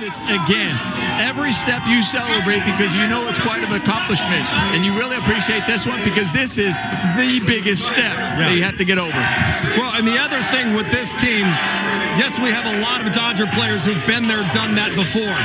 this again. Every step you celebrate because you know it's quite an accomplishment. And you really appreciate this one because this is the biggest step that you have to get over. Well, and the other thing with this team, yes, we have a lot of Dodger players who've been there, done that before.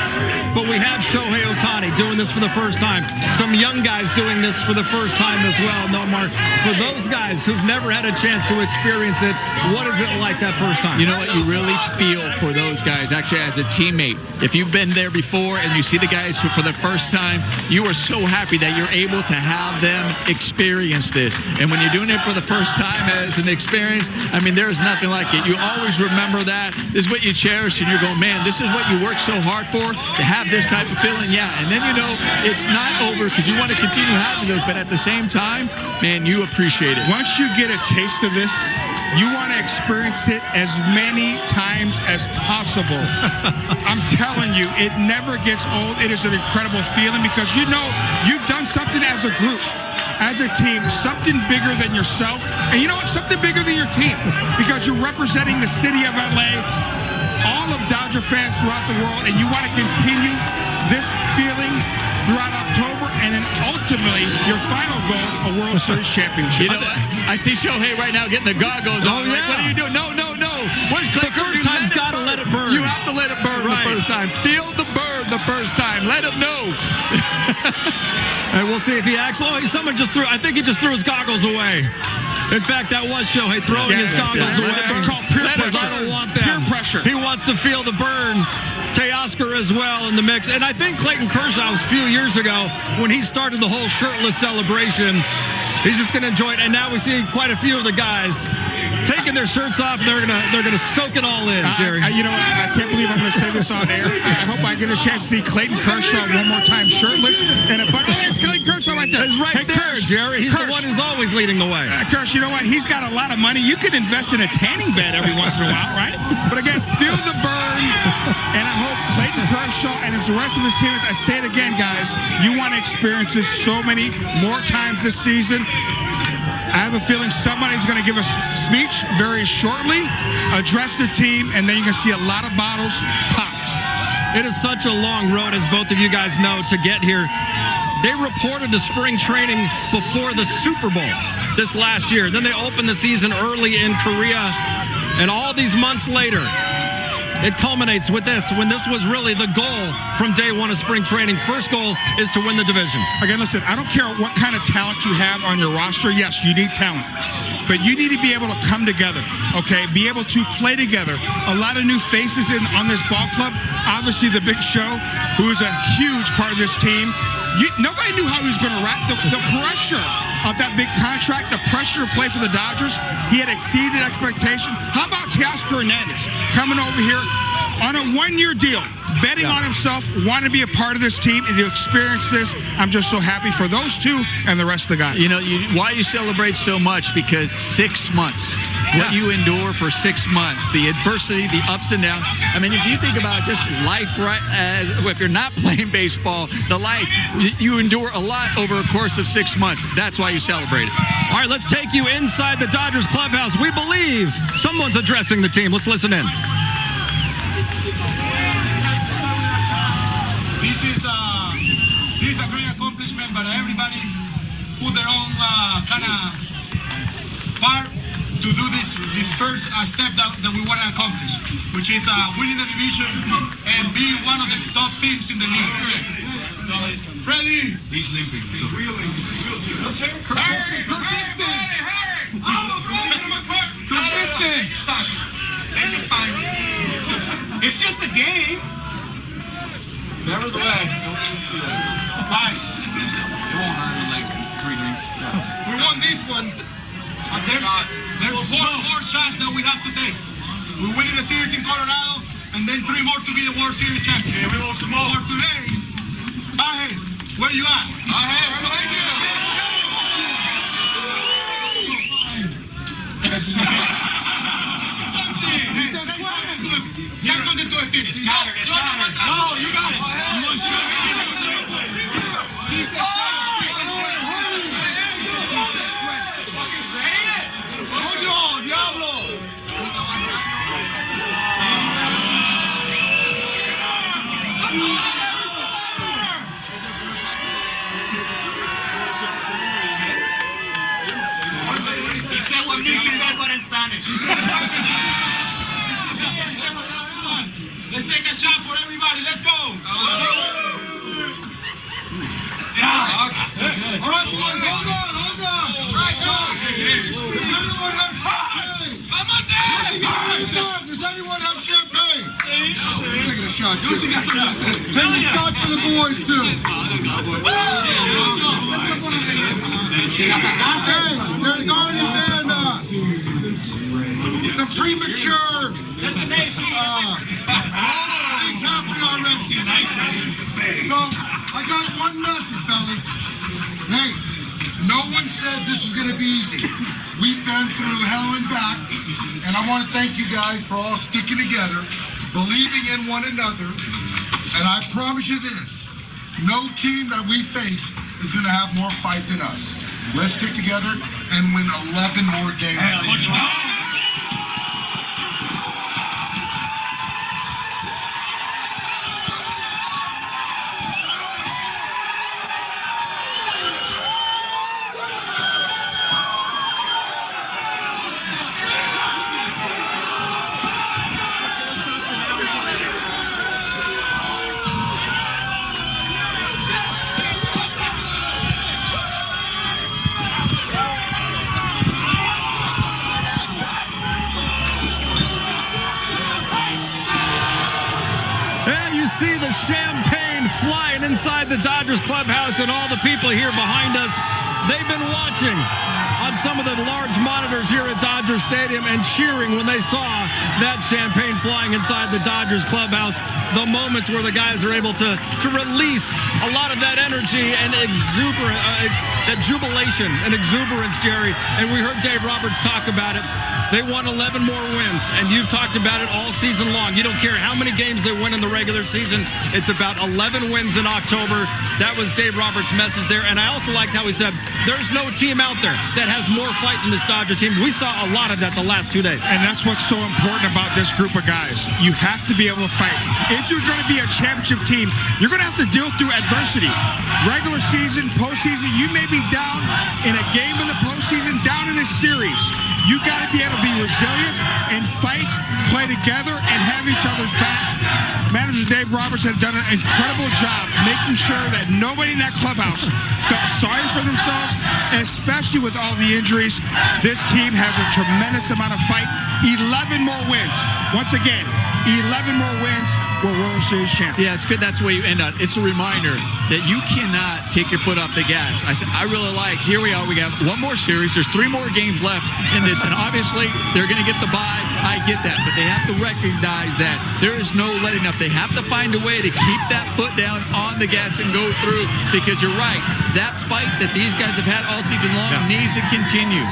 But we have Shohei Ohtani doing this for the first time. Some young guys doing this for the first time as well, Nomar. For those guys who've never had a chance to experience it, what is it like that first time? You know what? You really feel for those guys, actually, as a teammate. If you've been there before and you see the guys who, for the first time, you are so happy that you're able to have them experience this. And when you're doing it for the first time as an experience, I mean, there is nothing like it. You always remember that. This is what you cherish, and you're going, man, this is what you work so hard for, to have this type of feeling. Yeah, and then you know it's not over because you want to continue having those, but at the same time, man, you appreciate it. Once you get a taste of this, you want to experience it as many times as possible. I'm telling you, it never gets old. It is an incredible feeling because you know you've done something as a group, as a team, something bigger than yourself. And you know what? Something bigger than your team because you're representing the city of LA, all of Dodger fans throughout the world, and you want to continue this feeling throughout October, and then ultimately your final goal, a World Series championship. You know, I see Shohei right now getting the goggles on. Yeah. Like, what are you doing? No. What's the first time's got to let it burn. You have to let it burn the first time. Feel the burn the first time. Let him know. And we'll see if he acts. Oh, someone just threw. I think he just threw his goggles away. In fact, that was Shohei throwing his goggles away. It's called peer pressure. I don't want that. Peer pressure. He wants to feel the burn. Teoscar as well in the mix. And I think Clayton Kershaw was a few years ago when he started the whole shirtless celebration. He's just going to enjoy it. And now we see quite a few of the guys taking their shirts off. They're gonna soak it all in, Jerry. You know, I can't believe I'm going to say this on air. I hope I get a chance to see Clayton Kershaw one more time shirtless. And it's Clayton Kershaw right there. He's right there, Kersh, Jerry. He's the one who's always leading the way. Kersh, you know what? He's got a lot of money. You can invest in a tanning bed every once in a while, right? But again, feel the burn. And I hope Clayton Kershaw and the rest of his teammates, I say it again, guys, you want to experience this so many more times this season. I have a feeling somebody's going to give a speech very shortly, address the team, and then you're going to see a lot of bottles popped. It is such a long road, as both of you guys know, to get here. They reported to spring training before the Super Bowl this last year. Then they opened the season early in Korea, and all these months later, it culminates with this, when this was really the goal from day one of spring training. First goal is to win the division. Again, listen, I don't care what kind of talent you have on your roster. Yes, you need talent. But you need to be able to come together, okay? Be able to play together. A lot of new faces on this ball club. Obviously, the Big Show, who is a huge part of this team. Nobody knew how he was going to wrap the pressure of that big contract, the pressure to play for the Dodgers. He had exceeded expectation. How about Teoscar Hernandez coming over here on a one-year deal, betting on himself, wanting to be a part of this team and to experience this? I'm just so happy for those two and the rest of the guys. You know, why you celebrate so much? Because 6 months. What you endure for 6 months, the adversity, the ups and downs. I mean, if you think about just life, right, if you're not playing baseball, the life, you endure a lot over a course of 6 months. That's why you celebrate it. All right, let's take you inside the Dodgers clubhouse. We believe someone's addressing the team. Let's listen in. This is a great accomplishment, but everybody put their own kind of part to do this first step that we want to accomplish, which is winning the division and be one of the top teams in the league. Ready? He's limping. So. Hurry! It's just a game. Never the way. Bye. It won't hurt in like 3 drinks. We won this one. There's 4 more shots that we have to take. We win the series in Colorado, and then 3 more to be the World Series champion. Yeah, we want some more. For today, Bajes, where you at? Bajes, right behind you. Jackson did it. It's not her. No, you got it. He said what Mickey said, but in Spanish. Let's take a shot for everybody. Let's go. All right, boys, hold on. Right, go. Does anyone have champagne? Does anyone have champagne? Taking a shot, too. Take a shot for the boys, too. Hey, there's already been some premature things happening already. So, I got one message, fellas. Hey, no one said this was going to be easy. We've been through hell and back, and I want to thank you guys for all sticking together, believing in one another, and I promise you this, no team that we face is going to have more fight than us. Let's stick together and win 11 more games. See the champagne flying inside the Dodgers clubhouse, and all the people here behind us, they've been watching on some of the large monitors here at Dodger Stadium and cheering when they saw that champagne flying inside the Dodgers clubhouse. The moments where the guys are able to release a lot of that energy and that jubilation and exuberance, Jerry. And we heard Dave Roberts talk about it. They won 11 more wins, and you've talked about it all season long. You don't care how many games they win in the regular season. It's about 11 wins in October. That was Dave Roberts' message there. And I also liked how he said, there's no team out there that has more fight than this Dodger team. We saw a lot of that the last 2 days. And that's what's so important about this group of guys. You have to be able to fight. If you're going to be a championship team, you're going to have to deal through adversity. Regular season, postseason, you may be down in a game in the postseason, down in a series. You got to be able to be resilient and fight, play together, and have each other's back. Manager Dave Roberts has done an incredible job making sure that nobody in that clubhouse felt sorry for themselves, especially with all the injuries. This team has a tremendous amount of fight. 11 more wins. Once again, 11 more wins. We're World Series champions. Yeah, it's good. That's the way you end up. It's a reminder that you cannot take your foot off the gas. I really like, here we are. We got one more series. There's 3 more games left in this. And obviously, they're going to get the bye. I get that. But they have to recognize that there is no letting up. They have to find a way to keep that foot down on the gas and go through. Because you're right. That fight that these guys have had all season long needs to continue.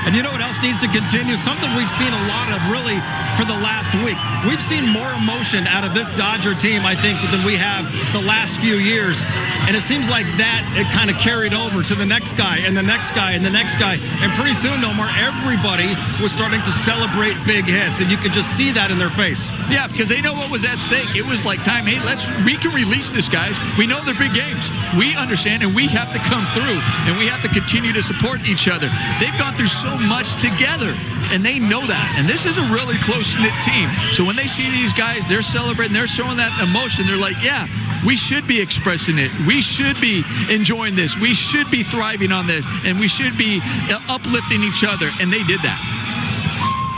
And you know what else needs to continue? Something we've seen a lot of really for the last week. We've seen more emotion out of this Dodger team, I think, than we have the last few years. And it seems like that it kind of carried over to the next guy and the next guy and the next guy. And pretty soon, Omar, everybody was starting to celebrate big hits. And you could just see that in their face. Yeah, because they know what was at stake. It was like time, hey, we can release this, guys. We know they're big games. We understand, and we have to come through. And we have to continue to support each other. They've gone through so much together, and they know that. And this is a really close-knit team. So when they see these guys, they're celebrating, they're showing that emotion. They're like, yeah, we should be expressing it. We should be enjoying this. We should be thriving on this. And we should be uplifting each other. And they did that.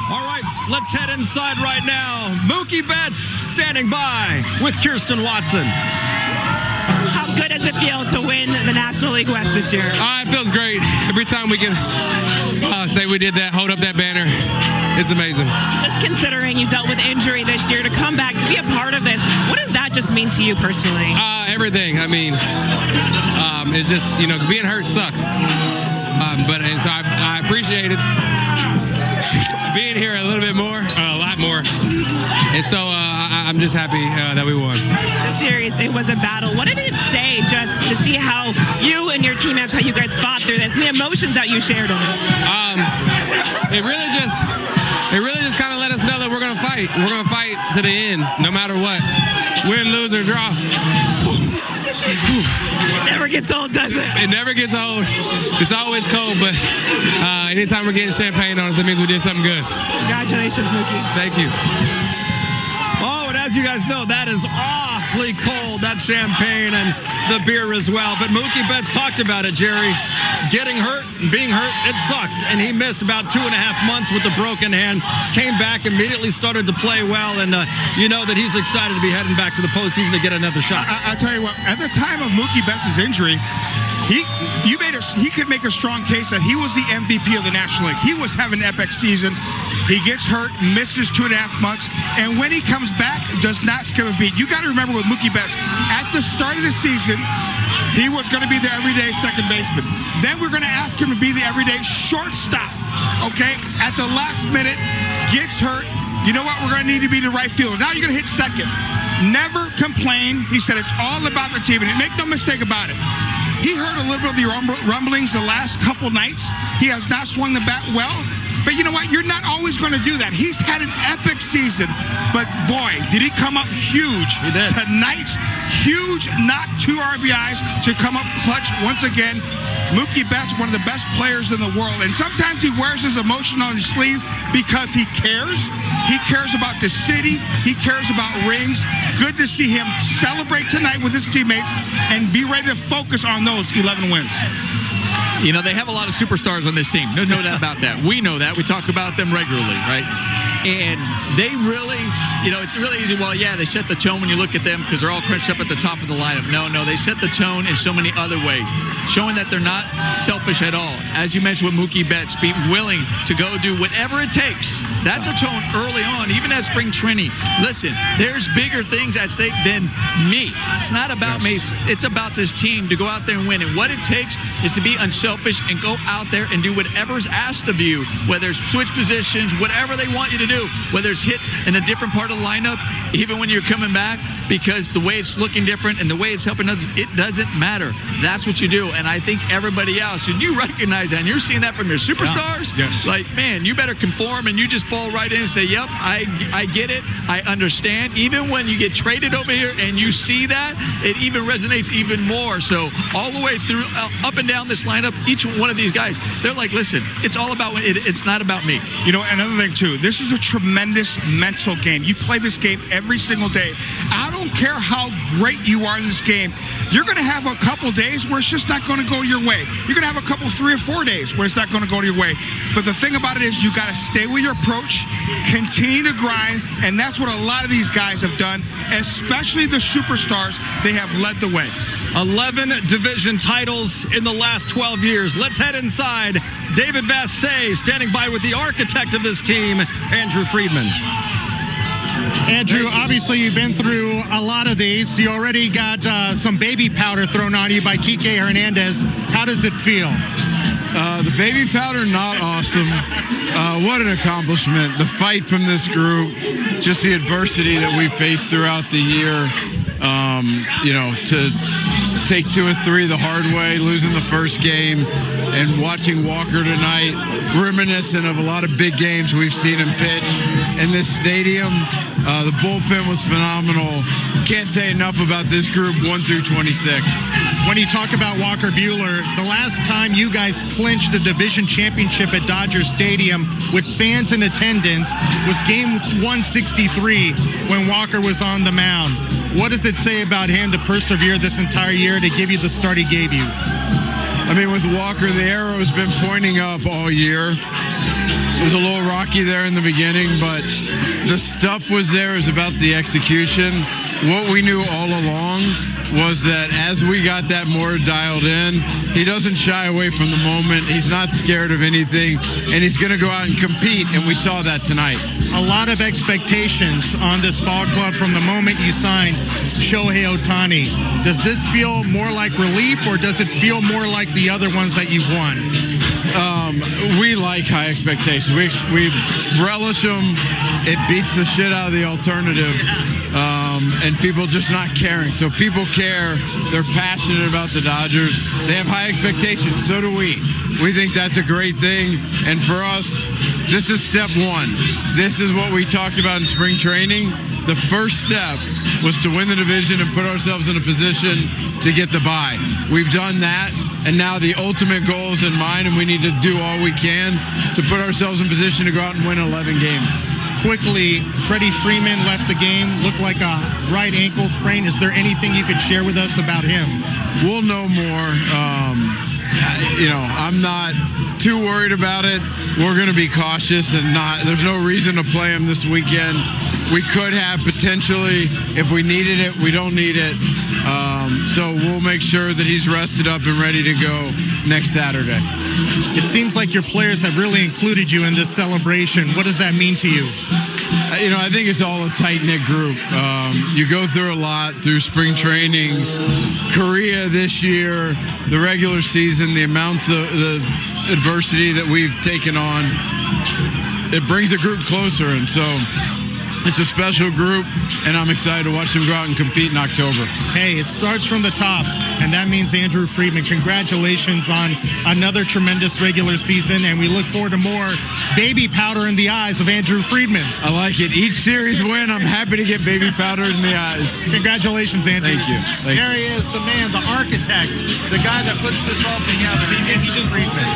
All right, let's head inside right now. Mookie Betts standing by with Kirsten Watson. How good does it feel to win the National League West this year? It feels great. Every time we can say we did that, hold up that banner, it's amazing. Just considering you dealt with injury this year, to come back, to be a part of this, what does that just mean to you personally? Everything. I mean, it's just, being hurt sucks. So I appreciate it. Being here a little bit more, a lot more. And so I'm just happy that we won. The series, it was a battle. What did it say just to see how you and your teammates, how you guys fought through this, and the emotions that you shared in it? It really just kind of let us know that we're going to fight. We're going to fight to the end, no matter what. Win, lose, or draw. It never gets old, does it? It never gets old. It's always cold, but anytime we're getting champagne on us, that means we did something good. Congratulations, Mookie. Thank you. Oh, and as you guys know, that is awfully cold, that champagne and the beer as well. But Mookie Betts talked about it, Jerry. Getting hurt and being hurt, it sucks. And he missed about 2.5 months with a broken hand, came back, immediately started to play well, and you know that he's excited to be heading back to the postseason to get another shot. I tell you what, at the time of Mookie Betts' injury, he could make a strong case that he was the MVP of the National League. He was having an epic season. He gets hurt, misses 2.5 months, and when he comes back, does not skip a beat. You got to remember with Mookie Betts, at the start of the season, he was going to be the everyday second baseman. Then we're going to ask him to be the everyday shortstop, okay? At the last minute, gets hurt. You know what? We're going to need to be the right fielder. Now you're going to hit second. Never complain. He said it's all about the team, and make no mistake about it. He heard a little bit of the rumblings the last couple nights. He has not swung the bat well. But you know what? You're not always going to do that. He's had an epic season. But boy, did he come up huge. He did. Tonight's huge, not 2 RBIs to come up clutch once again. Mookie Betts, one of the best players in the world. And sometimes he wears his emotion on his sleeve because he cares. He cares about the city. He cares about rings. Good to see him celebrate tonight with his teammates and be ready to focus on those 11 wins. You know, they have a lot of superstars on this team. No doubt about that. We know that. We talk about them regularly, right? And they really, you know, it's really easy. Well, yeah, they set the tone when you look at them because they're all crunched up at the top of the lineup. No, they set the tone in so many other ways, showing that they're not selfish at all. As you mentioned with Mookie Betts, being willing to go do whatever it takes. That's a tone early on, even at spring training. Listen, there's bigger things at stake than me. It's not about me. It's about this team to go out there and win. And what it takes is to be unselfish and go out there and do whatever's asked of you, whether it's switch positions, whatever they want you to do, whether it's hit in a different part of the lineup, even when you're coming back, because the way it's looking different and the way it's helping others, it doesn't matter. That's what you do. And I think everybody else, and you recognize that, and you're seeing that from your superstars. Yeah. Yes. Like, man, you better conform, and you just fall right in and say, yep, I get it. I understand. Even when you get traded over here and you see that, it even resonates even more. So all the way through, up and down this lineup, each one of these guys, they're like, listen, it's all about it's not about me. You know, another thing, too, this is a tremendous mental game. You play this game every single day. I don't care how great you are in this game. You're going to have a couple days where it's just not going to go your way. You're going to have a couple 3 or 4 days where it's not going to go your way. But the thing about it is you got to stay with your approach, continue to grind, and that's what a lot of these guys have done, especially the superstars. They have led the way. 11 division titles in the last 12 years. Let's head inside. David Vassay standing by with the architect of this team, Andrew Friedman. Andrew, obviously you've been through a lot of these. You already got some baby powder thrown on you by Shohei Hernandez. How does it feel? The baby powder, not awesome. What an accomplishment. The fight from this group, just the adversity that we faced throughout the year, you know, to take 2 or 3 the hard way, losing the first game, and watching Walker tonight, reminiscent of a lot of big games we've seen him pitch in this stadium. The bullpen was phenomenal. Can't say enough about this group, 1 through 26. When you talk about Walker Buehler, the last time you guys clinched the division championship at Dodger Stadium with fans in attendance was game 163 when Walker was on the mound. What does it say about him to persevere this entire year to give you the start he gave you? I mean, with Walker, the arrow's been pointing up all year. It was a little rocky there in the beginning, but the stuff was there. It was about the execution. What we knew all along was that as we got that more dialed in, he doesn't shy away from the moment. He's not scared of anything, and he's going to go out and compete, and we saw that tonight. A lot of expectations on this ball club from the moment you signed Shohei Ohtani. Does this feel more like relief, or does it feel more like the other ones that you've won? We like high expectations. We relish them. It beats the shit out of the alternative. And people just not caring. So people care. They're passionate about the Dodgers. They have high expectations. So do we. We think that's a great thing. And for us, this is step one. This is what we talked about in spring training. the first step was to win the division and put ourselves in a position to get the bye. We've done that, and now the ultimate goal is in mind, and we need to do all we can to put ourselves in position to go out and win 11 games. Quickly, Freddie Freeman left the game, looked like a right ankle sprain. Is there anything you could share with us about him? We'll know more. I'm not too worried about it. We're going to be cautious and there's no reason to play him this weekend. We could have potentially, if we needed it, we don't need it. So we'll make sure that he's rested up and ready to go next Saturday. It seems like your players have really included you in this celebration. What does that mean to you? I think it's all a tight-knit group. You go through a lot through spring training, Korea this year, the regular season, the amounts of the adversity that we've taken on. It brings a group closer, and so it's a special group, and I'm excited to watch them go out and compete in October. Hey, it starts from the top, and that means Andrew Friedman. Congratulations on another tremendous regular season, and we look forward to more baby powder in the eyes of Andrew Friedman. I like it. Each series win, I'm happy to get baby powder in the eyes. Congratulations, Andrew. Thank you. There he is, the man, the architect, the guy that puts this all together. Andrew Friedman.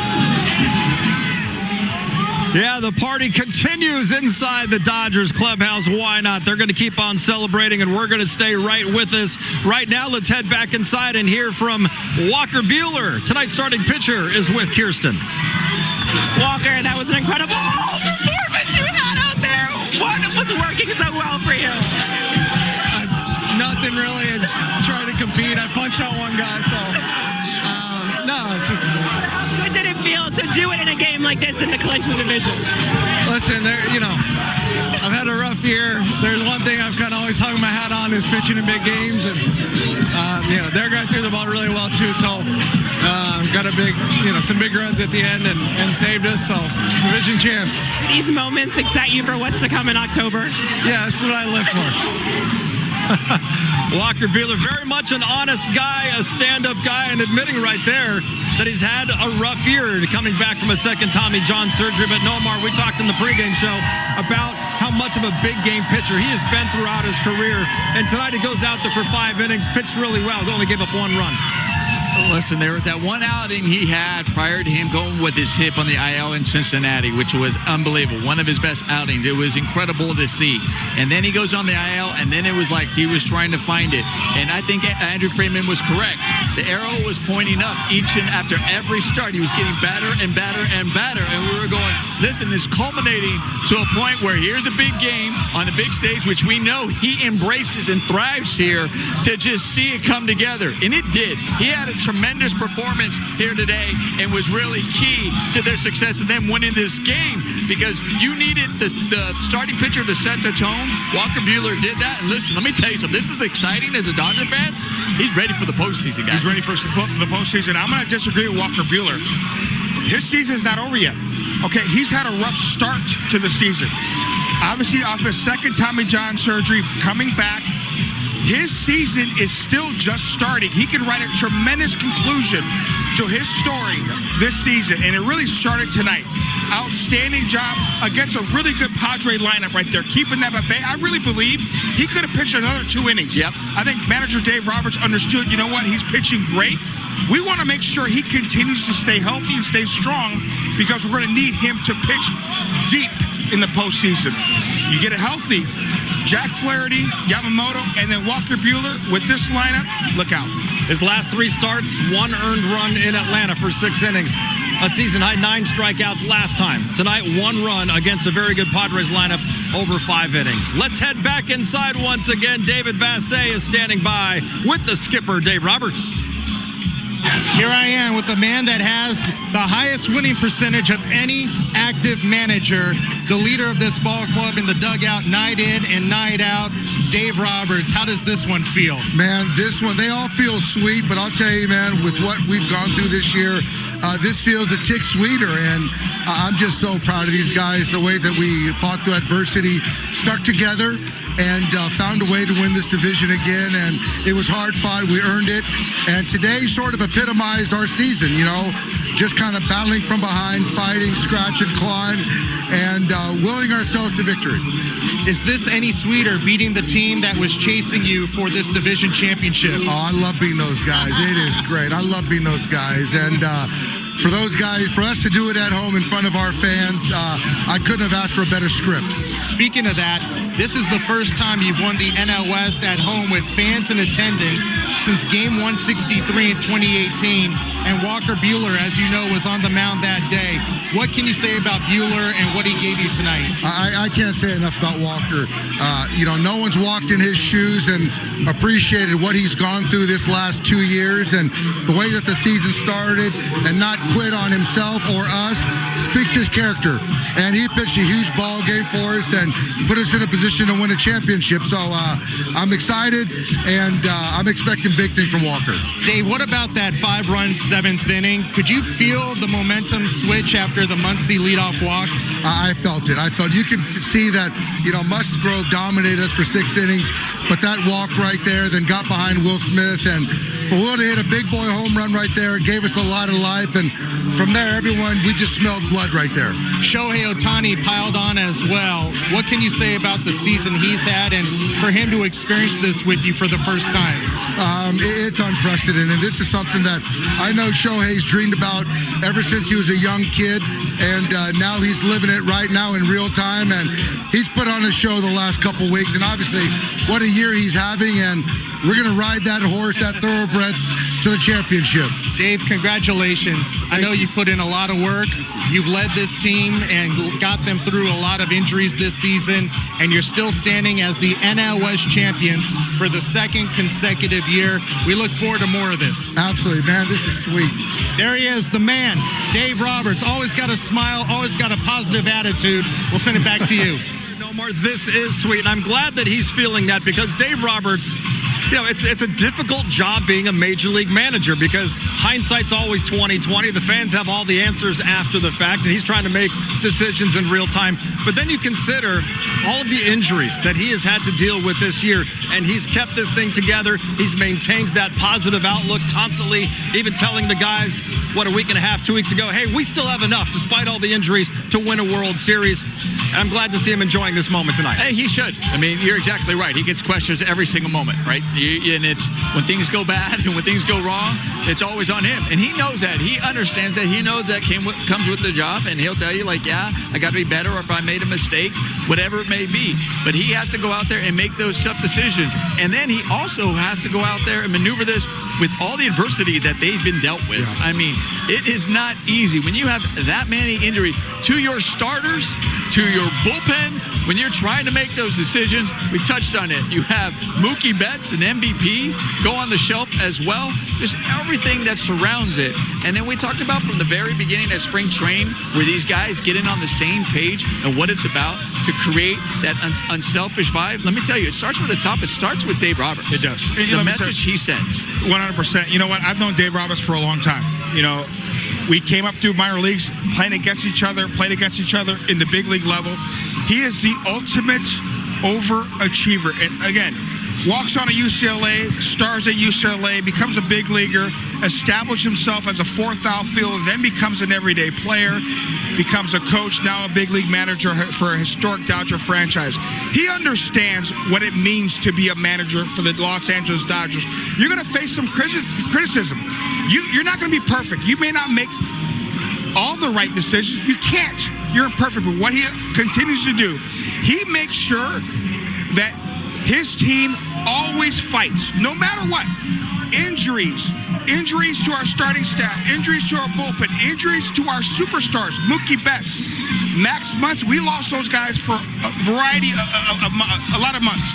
Yeah, the party continues inside the Dodgers clubhouse. Why not? They're going to keep on celebrating, and we're going to stay right with us. Right now, let's head back inside and hear from Walker Buehler. Tonight's starting pitcher is with Kirsten. Walker, that was an incredible performance you had out there. What was working so well for you? Nothing really. I just tried to compete. I punched out one guy, so no, it's just... How did it feel to do it in a game like this and to clinch the division? Listen, I've had a rough year. There's one thing I've kind of always hung my hat on is pitching in big games, and they're going through the ball really well too. So got a big, some big runs at the end and saved us. So division champs. These moments excite you for what's to come in October? Yeah, that's what I live for. Walker Buehler, very much an honest guy, a stand-up guy, and admitting right there that he's had a rough year coming back from a second Tommy John surgery. But Nomar, we talked in the pregame show about how much of a big game pitcher he has been throughout his career. And tonight he goes out there for 5 innings, pitched really well, only gave up 1 run. Listen, there was that one outing he had prior to him going with his hip on the IL in Cincinnati, which was unbelievable. One of his best outings. It was incredible to see. And then he goes on the IL, and then it was like he was trying to find it. And I think Andrew Friedman was correct. The arrow was pointing up each and after every start. He was getting better and better and better. And we were going, listen, it's culminating to a point where here's a big game on the big stage, which we know he embraces and thrives here, to just see it come together. And it did. He had a tremendous performance here today and was really key to their success and them winning this game, because you needed the starting pitcher to set the tone. Walker Buehler did that. And listen, let me tell you something. This is exciting as a Dodger fan. He's ready for the postseason, guys. He's ready for the postseason. I'm going to disagree with Walker Buehler. His season's not over yet. Okay, he's had a rough start to the season. Obviously, off his second Tommy John surgery, coming back, his season is still just starting. He can write a tremendous conclusion to his story this season, and it really started tonight. Outstanding job against a really good Padre lineup right there, keeping them at bay. I really believe he could have pitched another 2 innings. Yep. I think manager Dave Roberts understood, you know what, he's pitching great. We want to make sure he continues to stay healthy and stay strong, because we're going to need him to pitch deep in the postseason. You get it healthy, Jack Flaherty, Yamamoto, and then Walker Buehler with this lineup, look out. His last 3 starts, 1 earned run in Atlanta for 6 innings. A season-high 9 strikeouts last time. Tonight, 1 run against a very good Padres lineup over 5 innings. Let's head back inside once again. David Vassay is standing by with the skipper, Dave Roberts. Here I am with the man that has the highest winning percentage of any active manager, the leader of this ball club in the dugout, night in and night out, Dave Roberts. How does this one feel? Man, this one, they all feel sweet, but I'll tell you, man, with what we've gone through this year, this feels a tick sweeter, and I'm just so proud of these guys, the way that we fought through adversity, stuck together, and found a way to win this division again. And it was hard fought. We earned it. And today sort of epitomized our season, just kind of battling from behind, fighting, scratching, clawing, and willing ourselves to victory. Is this any sweeter, beating the team that was chasing you for this division championship? Oh, I love beating those guys. It is great. I love beating those guys. And for those guys, for us to do it at home in front of our fans, I couldn't have asked for a better script. Speaking of that, this is the first time you've won the NL West at home with fans in attendance since Game 163 in 2018. And Walker Buehler, as you know, was on the mound that day. What can you say about Buehler and what he gave you tonight? I can't say enough about Walker. No one's walked in his shoes and appreciated what he's gone through this last 2 years, and the way that the season started and not quit on himself or us speaks his character. And he pitched a huge ball game for us and put us in a position to win a championship. So I'm excited, and I'm expecting big things from Walker. Dave, what about that 5-run 7th inning? Could you feel the momentum switch after the Muncy leadoff walk? I felt it. You can see that, Musgrove dominated us for 6 innings, but that walk right there then got behind Will Smith, and for Will to hit a big boy home run right there, it gave us a lot of life, and from there, we just smelled blood right there. Shohei Ohtani piled on as well. What can you say about the season he's had, and for him to experience this with you for the first time? It's unprecedented, and this is something that I know Shohei's dreamed about ever since he was a young kid, and now he's living it right now in real time, and he's put on a show the last couple weeks, and obviously what a year he's having, and we're going to ride that horse, that thoroughbred, to the championship. Dave, congratulations. I know you've put in a lot of work. You've led this team and got them through a lot of injuries this season, and you're still standing as the NL West champions for the 2nd consecutive year. We look forward to more of this. Absolutely, man. This is sweet. There he is, the man, Dave Roberts. Always got a smile, always got a positive attitude. We'll send it back to you. No more. This is sweet, and I'm glad that he's feeling that, because Dave Roberts, it's a difficult job being a major league manager, because hindsight's always 20/20. The fans have all the answers after the fact, and he's trying to make decisions in real time. But then you consider all of the injuries that he has had to deal with this year, and he's kept this thing together. He's maintained that positive outlook constantly, even telling the guys, a week and a half, 2 weeks ago, hey, we still have enough, despite all the injuries, to win a World Series. And I'm glad to see him enjoying this moment tonight. Hey, he should. You're exactly right. He gets questions every single moment, right? And it's when things go bad and when things go wrong, it's always on him. And he knows that. He understands that. He knows that comes with the job. And he'll tell you, I got to be better, or if I made a mistake, whatever it may be. But he has to go out there and make those tough decisions. And then he also has to go out there and maneuver this with all the adversity that they've been dealt with. Yeah. It is not easy. When you have that many injuries to your starters, to your bullpen, when you're trying to make those decisions, we touched on it. You have Mookie Betts, an MVP, go on the shelf as well. Just everything that surrounds it. And then we talked about from the very beginning of spring training, where these guys get in on the same page and what it's about to create that unselfish vibe. Let me tell you, it starts with the top. It starts with Dave Roberts. It does. The message he sends. 100%. You know what? I've known Dave Roberts for a long time. We came up through minor leagues, played against each other in the big league level. He is the ultimate overachiever. And again, walks on a UCLA, stars at UCLA, becomes a big leaguer, established himself as a 4th outfielder, then becomes an everyday player, becomes a coach, now a big league manager for a historic Dodger franchise. He understands what it means to be a manager for the Los Angeles Dodgers. You're going to face some criticism. You're not going to be perfect. You may not make all the right decisions. You can't. You're imperfect. But what he continues to do, he makes sure that his team always fights, no matter what. Injuries to our starting staff, injuries to our bullpen, injuries to our superstars, Mookie Betts, Max Muncy. We lost those guys for a variety a lot of months.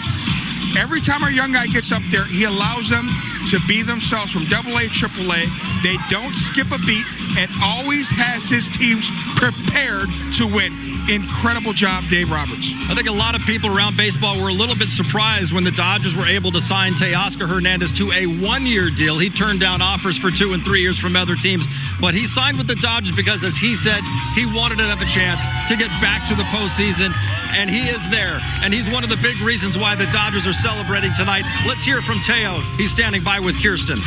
Every time our young guy gets up there, he allows them to be themselves from AA, AAA. They don't skip a beat, and always has his teams prepared to win. incredible job, Dave Roberts. I think a lot of people around baseball were a little bit surprised when the Dodgers were able to sign Teoscar Hernandez to a one-year deal. He turned down offers for 2 and 3 years from other teams, but he signed with the Dodgers because, as he said, he wanted to have a chance to get back to the postseason, and he is there. And he's one of the big reasons why the Dodgers are celebrating tonight. Let's hear from Teo. He's standing by with Kirsten.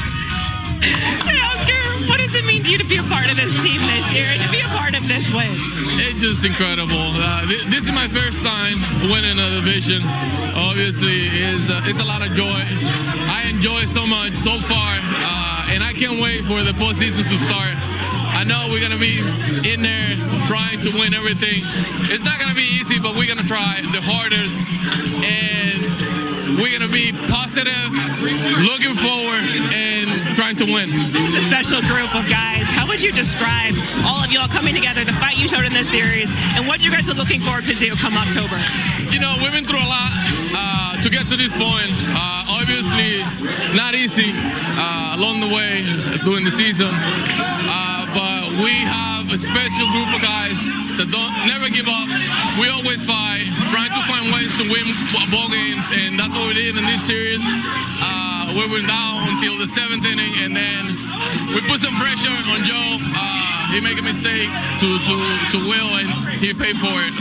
Teoscar, what does it mean to you to be a part of this team this year and to be a part of this win? It's just incredible. This is my first time winning a division. Obviously, it's a lot of joy. I enjoy it so much so far, and I can't wait for the postseason to start. I know we're going to be in there trying to win everything. It's not going to be easy, but we're going to try the hardest, and we're going to be positive, looking forward, and trying to win. A special group of guys. How would you describe all of y'all coming together, the fight you showed in this series, and what you guys are looking forward to do come October? You know, we've been through a lot to get to this point. Obviously, not easy along the way during the season. But we have a special group of guys that don't never give up. We always fight, trying to find ways to win ball games, and that's what we did in this series. We went down until the 7th inning, and then we put some pressure on Joe. He made a mistake to Will, and he paid for it.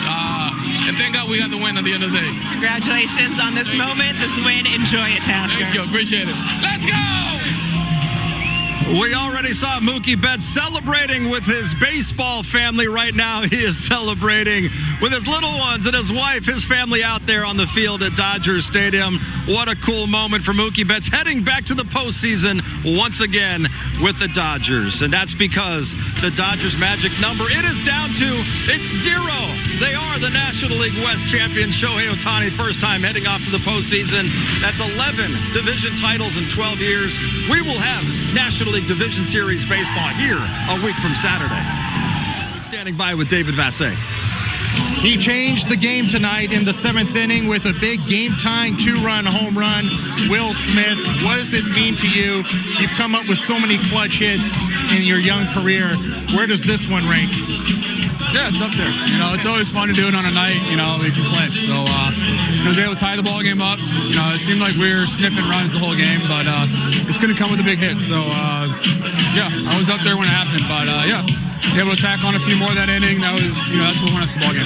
And thank God we got the win at the end of the day. Congratulations on this moment, this win. Enjoy it, Teoscar. Thank you. Appreciate it. Let's go! We already saw Mookie Betts celebrating with his baseball family right now. He is celebrating with his little ones and his wife, his family out there on the field at Dodger Stadium. What a cool moment for Mookie Betts, heading back to the postseason once again with the Dodgers. And that's because the Dodgers' magic number, it is down to, it's 0. They are the National League West champions. Shohei Ohtani, first time heading off to the postseason. That's 11 division titles in 12 years. We will have National League Division Series baseball here a week from Saturday. Standing by with David Vassay. He changed the game tonight in the 7th inning with a big game-tying 2-run home run. Will Smith, what does it mean to you? You've come up with so many clutch hits in your young career. Where does this one rank? Yeah, it's up there. You know, it's always fun to do it on a night, you know, we can clinch. So, I was able to tie the ball game up. You know, it seemed like we were sniffing runs the whole game, but it's going to come with a big hit. So, yeah, I was up there when it happened, but, yeah. Able to tack on a few more that inning. That was, you know, that's what won us the ball game.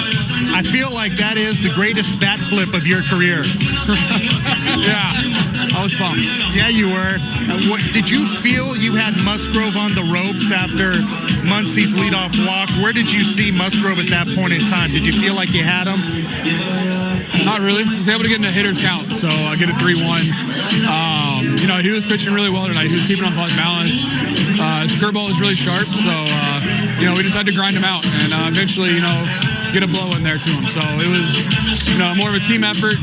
I feel like that is the greatest bat flip of your career. Yeah, I was pumped. Yeah, you were. What did you feel you had Musgrove on the ropes after Muncy's leadoff walk? Where did you see Musgrove at that point in time? Did you feel like you had him? Not really. I was able to get in a hitter's count, so I get a 3-1. You know, he was pitching really well tonight. He was keeping off his balance. His curveball was really sharp, so you know, we just had to grind him out and eventually, you know, get a blow in there to him. So it was, you know, more of a team effort.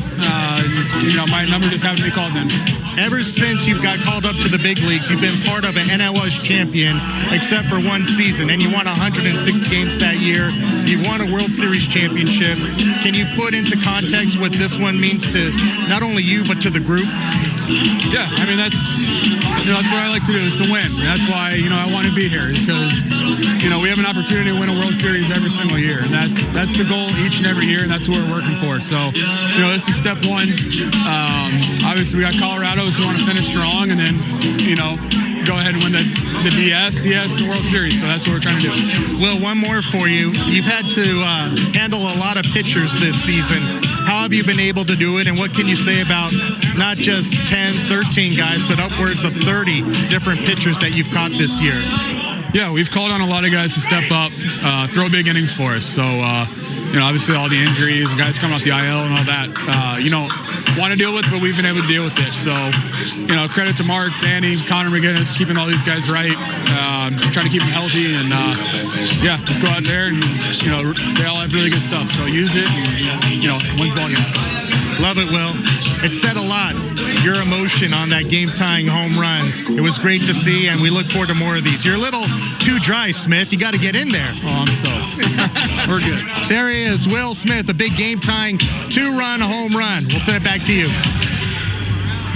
You know, my number just happened to be called in. Ever since you got called up to the big leagues, you've been part of an NL West champion, except for one season, and you won 106 games that year. You've won a World Series championship. Can you put into context what this one means to not only you, but to the group? Yeah, I mean, that's what I like to do, is to win. That's why, you know, I want to be here, because, you know, we have an opportunity to win a World Series every single year, and that's the goal each and every year, and that's what we're working for. So, you know, this is step one. Obviously, we got Colorado, so we want to finish strong, and then, you know, go ahead and win the DS, the World Series. So that's what we're trying to do. Well, one more for you. You've had to handle a lot of pitchers this season. How have you been able to do it, and what can you say about not just 10, 13 guys, but upwards of 30 different pitchers that you've caught this year? Yeah, we've called on a lot of guys to step up, throw big innings for us. So, you know, obviously all the injuries, guys coming off the IL and all that, you know, want to deal with, but we've been able to deal with it. So, you know, credit to Mark, Danny, Connor McGinnis, keeping all these guys right, trying to keep them healthy, and yeah, just go out there and, you know, they all have really good stuff. So use it and, you know, wins ball games. Love it, Will. It said a lot, your emotion on that game-tying home run. It was great to see, and we look forward to more of these. You're a little too dry, Smith. You got to get in there. Oh, I'm so. We're good. There he is, Will Smith, a big game-tying 2-run home run. We'll send it back to you.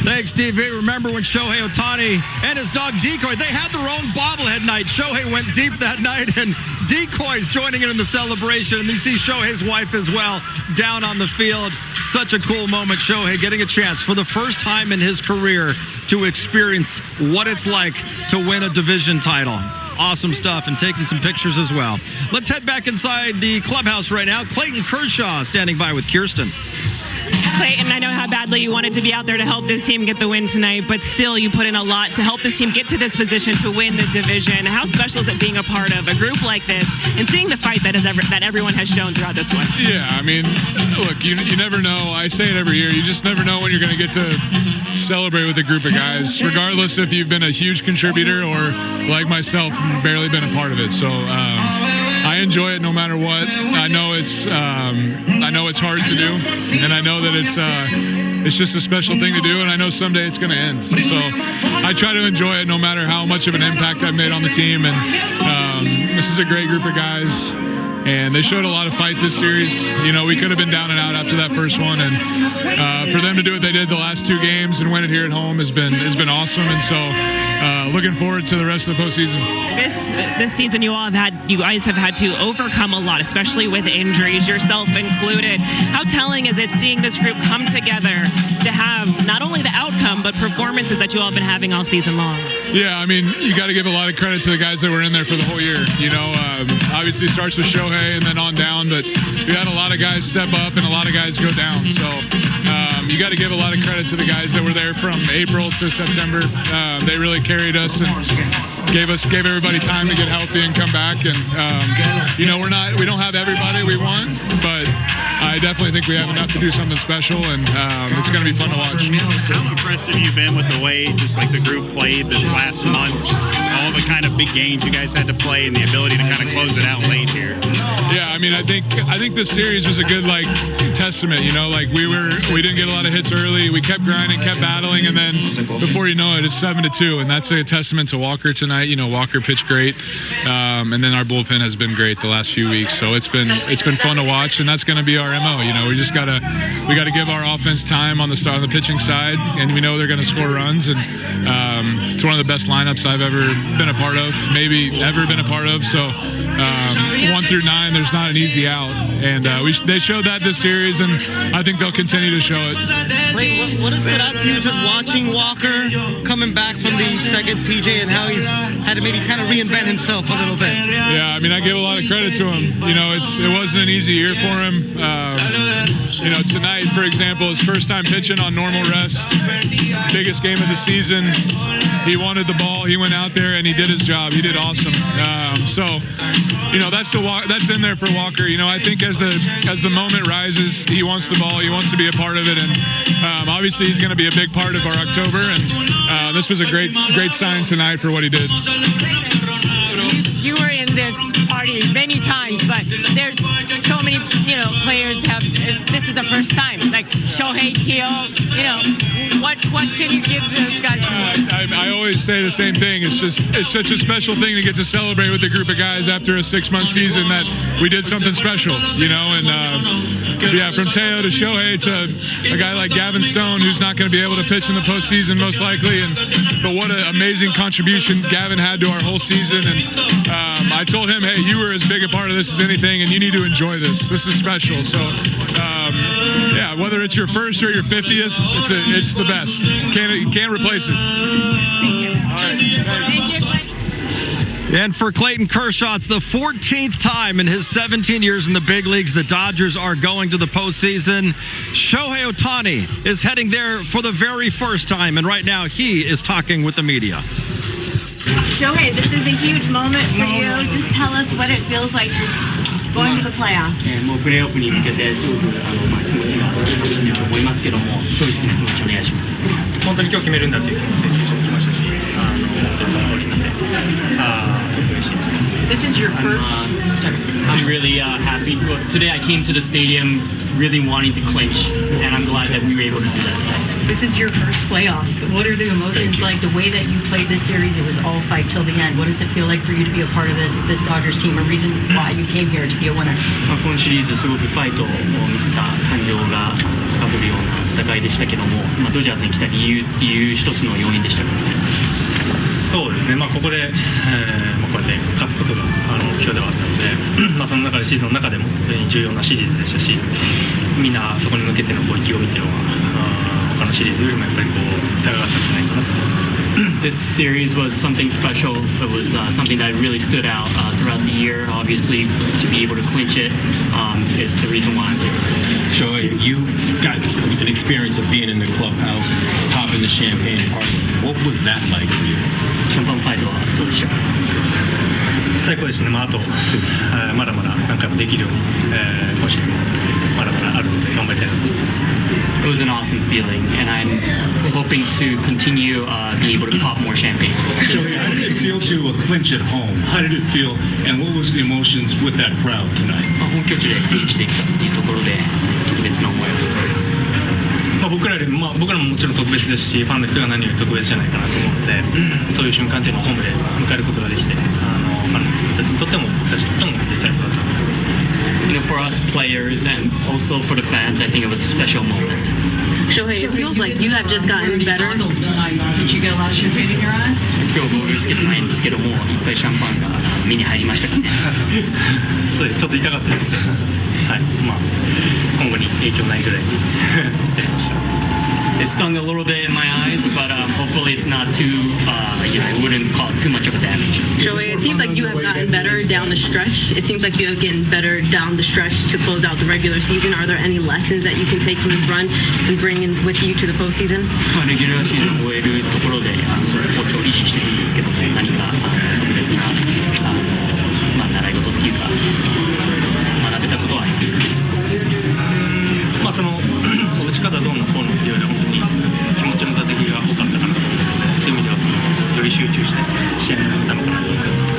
Thanks, Steve. Remember when Shohei Ohtani and his dog Decoy, they had their own bobblehead night. Shohei went deep that night, and decoys joining in the celebration. And you see Shohei's wife as well down on the field. Such a cool moment. Shohei getting a chance for the first time in his career to experience what it's like to win a division title. Awesome stuff, and taking some pictures as well. Let's head back inside the clubhouse right now. Clayton Kershaw standing by with Kirsten. Clayton, I know how badly you wanted to be out there to help this team get the win tonight, but still you put in a lot to help this team get to this position to win the division. How special is it being a part of a group like this and seeing the fight that everyone has shown throughout this one? Yeah, I mean, look, you never know. I say it every year. You just never know when you're going to get to celebrate with a group of guys, regardless if you've been a huge contributor or, like myself, barely been a part of it. So I enjoy it no matter what. I know it's hard to do, and I know that it's just a special thing to do, and I know someday it's going to end. So I try to enjoy it no matter how much of an impact I've made on the team. And this is a great group of guys, and they showed a lot of fight this series. You know, we could have been down and out after that first one, and for them to do what they did the last two games and win it here at home has been awesome. And so looking forward to the rest of the postseason. This season, you guys have had to overcome a lot, especially with injuries, yourself included. How telling is it seeing this group come together to have not only the outcome but performances that you all have been having all season long? Yeah, I mean, you got to give a lot of credit to the guys that were in there for the whole year. You know, obviously it starts with Shohei and then on down, but we had a lot of guys step up and a lot of guys go down. So you got to give a lot of credit to the guys that were there from April to September. They really carried us and gave everybody time to get healthy and come back. And you know, we don't have everybody we want, but I definitely think we have enough to do something special, and it's going to be fun to watch. How impressed have you been with the way just like the group played this last month? All the kind of big games you guys had to play and the ability to kind of close it out late here. Yeah, I mean, I think this series was a good testament. You know, like we didn't get a lot of hits early. We kept grinding, kept battling, and then before you know it, it's 7-2, and that's a testament to Walker tonight. You know, Walker pitched great, and then our bullpen has been great the last few weeks. So it's been fun to watch, and that's going to be our MO. You know, we gotta give our offense time on the pitching side, and we know they're going to score runs. And it's one of the best lineups I've ever been a part of, maybe ever been a part of. So 1 through 9, there's not an easy out, and they showed that this series, and I think they'll continue to show it. Wait, what has stood out to you just watching Walker coming back from the second TJ and how he's had to maybe kind of reinvent himself a little bit? Yeah, I mean, I give a lot of credit to him. You know, it wasn't an easy year for him. You know, tonight, for example, his first time pitching on normal rest, biggest game of the season. He wanted the ball. He went out there and he did his job. He did awesome. So, you know, that's in there for Walker. You know, I think as the moment rises, he wants the ball. He wants to be a part of it, and obviously he's going to be a big part of our October. And this was a great sign tonight for what he did. You were in this party many times, but there's so many, players this is the first time. Like Shohei, Teo, what can you give those guys? I always say the same thing. It's such a special thing to get to celebrate with a group of guys after a 6-month season that we did something special, and from Teo to Shohei to a guy like Gavin Stone, who's not going to be able to pitch in the postseason most likely, but what an amazing contribution Gavin had to our whole season. And I told him, hey, you were as big a part of this as anything, and you need to enjoy this. This is special. So, yeah, whether it's your first or your 50th, it's the best. Can't replace it. And for Clayton Kershaw, it's the 14th time in his 17 years in the big leagues the Dodgers are going to the postseason. Shohei Ohtani is heading there for the very first time, and right now he is talking with the media. Shohei, this is a huge moment for you. Just tell us what it feels like going to the playoffs. もうプレーオフに向けてすごく気持ちが高いと思いますけども、正直な気持ちお願いします。本当に今日決めるんだっていう気持ちで球場に来ましたし、その通りなんで、すごく嬉しいです。This is your first. I'm really happy. Well, today I came to the stadium really wanting to clinch, and I'm glad that we were able to do that today. This is your first playoffs. What are the emotions like? The way that you played this series, it was all fight till the end. What does it feel like for you to be a part of this Dodgers team? A reason why you came here to be a winner? このシリーズすごくファイトを見せた感情が高ぶるような戦いでしたけども、ドジャースに来た理由っていう一つの要因でしたからね。そうですね、ここで、こうやって勝つことが目標ではあったので、その中でシーズンの中でも重要なシリーズでしたし、みんなそこに向けての意気込みというのは他のシリーズよりもやっぱり高かったんじゃないかなと思います。This series was something special. It was something that really stood out throughout the year. Obviously, to be able to clinch it is the reason why I'm here. Shohei, you got an experience of being in the clubhouse, popping the champagne and partying. What was that like for you? シャンパンファイトはどうでしたか？最高ですね、あとまだまだ何回もできるように、今シーズンもまだまだあるので頑張りたいなと思います。It was an awesome feeling, and I'm hoping to continue being able to pop more champagne. Shohei, how did it feel to clinch at home? How did it feel, and what was the emotions with that crowd tonight? 本拠地でクリンチできたっていうところで特別な思いをですね。僕らももちろん特別ですし、ファンの人が何より特別じゃないかなと思うので、そういう瞬間っていうのをホームで迎えることができて、ファンの人たちにとっても僕たちにとっても最高だったと思います。You know, for us players and also for the fans, I think it was a special moment. Shohei, it feels like you have just gotten better. Did you get a lot of champagne in your eyes? 今日ゴールつけてないんですけども、いっぱいシャンパンが目に入りましたかね。そうちょっと痛かったですけど、はい、今後に影響ないぐらいにやりました。It stung a little bit in my eyes, but hopefully it's not too, it wouldn't cause too much of a damage. Shohei, it seems like you have gotten better down the stretch. It seems like you have gotten better down the stretch to close out the regular season. Are there any lessons that you can take from this run and bring in with you to the postseason? レギュラーシーズンを終えるところで、それ好調を維持してるんですけど、何か特別な、習い事っていうか、学べたことはありますか？その打ち方どうのこうのっていうよりは本当に気持ちの打席が多かったかなと思うので、そういう意味ではより集中して試合に臨んだのかなと思います。